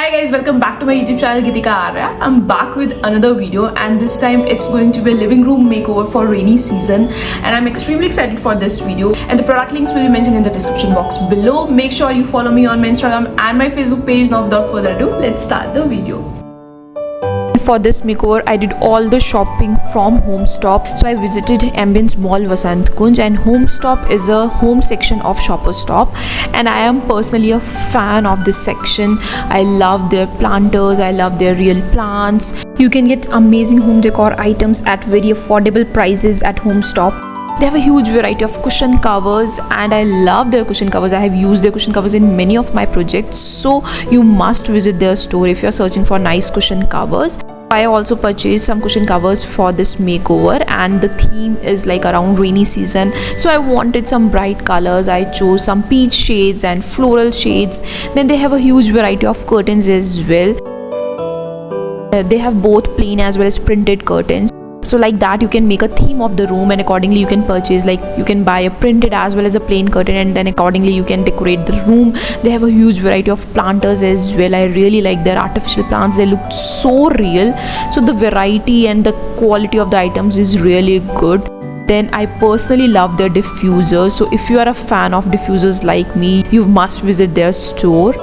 Hi guys, welcome back to my YouTube channel Geetika Arya. I'm back with another video and this time it's going to be a living room makeover for rainy season and I'm extremely excited for this video and the product links will be mentioned in the description box below. Make sure you follow me on my Instagram and my Facebook page. Now without further ado, let's start the video. For this makeover, I did all the shopping from Home Stop. So I visited Ambience Mall Vasant Kunj, and Home Stop is a home section of Shoppers Stop, and I am personally a fan of this section. I love their planters, I love their real plants. You can get amazing home decor items at very affordable prices at Home Stop. They have a huge variety of cushion covers and I love their cushion covers. I have used their cushion covers in many of my projects, so you must visit their store if you're searching for nice cushion covers. I also purchased some cushion covers for this makeover and the theme is like around rainy season, so I wanted some bright colors. I chose some peach shades and floral shades. Then they have a huge variety of curtains as well. They have both plain as well as printed curtains. So like that you can make a theme of the room and accordingly you can purchase, like you can buy a printed as well as a plain curtain and then accordingly you can decorate the room. They have a huge variety of planters as well. I really like their artificial plants. They look so real. So the variety and the quality of the items is really good. Then I personally love their diffusers. So if you are a fan of diffusers like me, you must visit their store.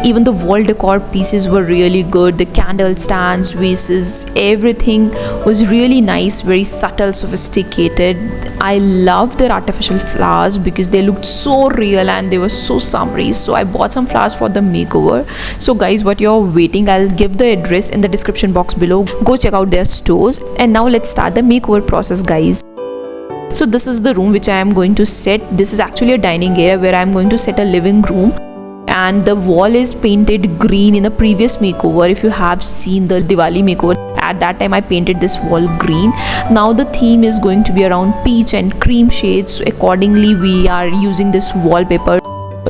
Even the wall decor pieces were really good. The candle stands, vases, everything was really nice, very subtle, sophisticated. I loved their artificial flowers because they looked so real and they were so summery. So I bought some flowers for the makeover. So guys, what you're waiting, I'll give the address in the description box below. Go check out their stores. And now let's start the makeover process, guys. So this is the room which I am going to set. This is actually a dining area where I'm going to set a living room. And the wall is painted green in a previous makeover. If you have seen the Diwali makeover, at that time I painted this wall green. Now the theme is going to be around peach and cream shades, so accordingly we are using this wallpaper.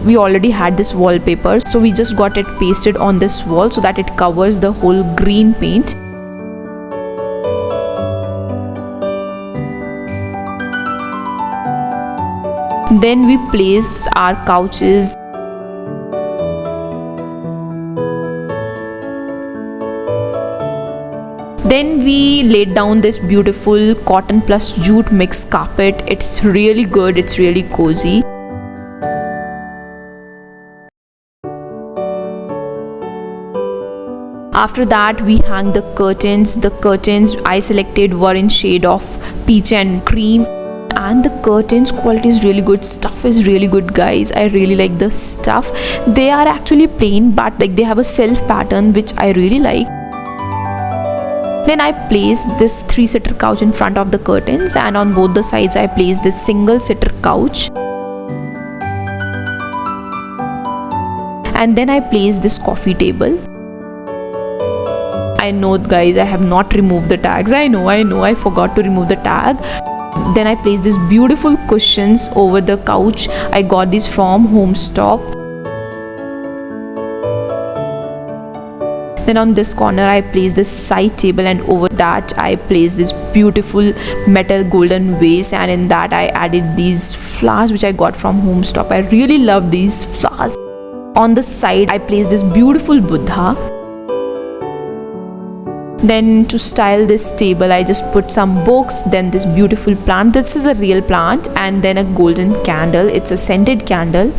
We already had this wallpaper, so we just got it pasted on this wall so that it covers the whole green paint. Then we placed our couches. Then we laid down this beautiful cotton plus jute mixed carpet. It's really good, it's really cozy. After that we hung the curtains. The curtains I selected were in shade of peach and cream. And the curtains quality is really good. Stuff is really good, guys. I really like the stuff. They are actually plain but like they have a self pattern which I really like. Then I placed this 3-seater couch in front of the curtains and on both the sides I placed this single-seater couch. And then I placed this coffee table. I know guys, I have not removed the tags. I know, I forgot to remove the tag. Then I placed these beautiful cushions over the couch. I got these from Home Stop. Then on this corner I placed this side table and over that I placed this beautiful metal golden vase, and in that I added these flowers which I got from Home Stop. I really love these flowers. On the side I placed this beautiful Buddha. Then to style this table I just put some books, then this beautiful plant. This is a real plant, and then a golden candle. It's a scented candle.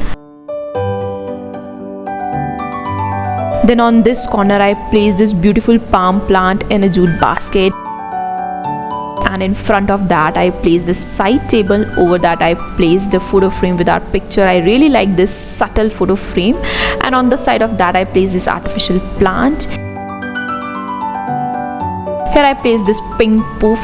Then on this corner I placed this beautiful palm plant in a jute basket. And in front of that I placed this side table. Over that I placed the photo frame with our picture. I really like this subtle photo frame. And on the side of that I placed this artificial plant. Here I placed this pink poof.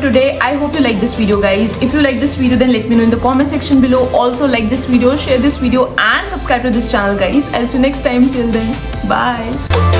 today. I hope you like this video, guys. If you like this video, then let me know in the comment section below. Also like this video, share this video and subscribe to this channel, guys. I'll see you next time. Till then, bye.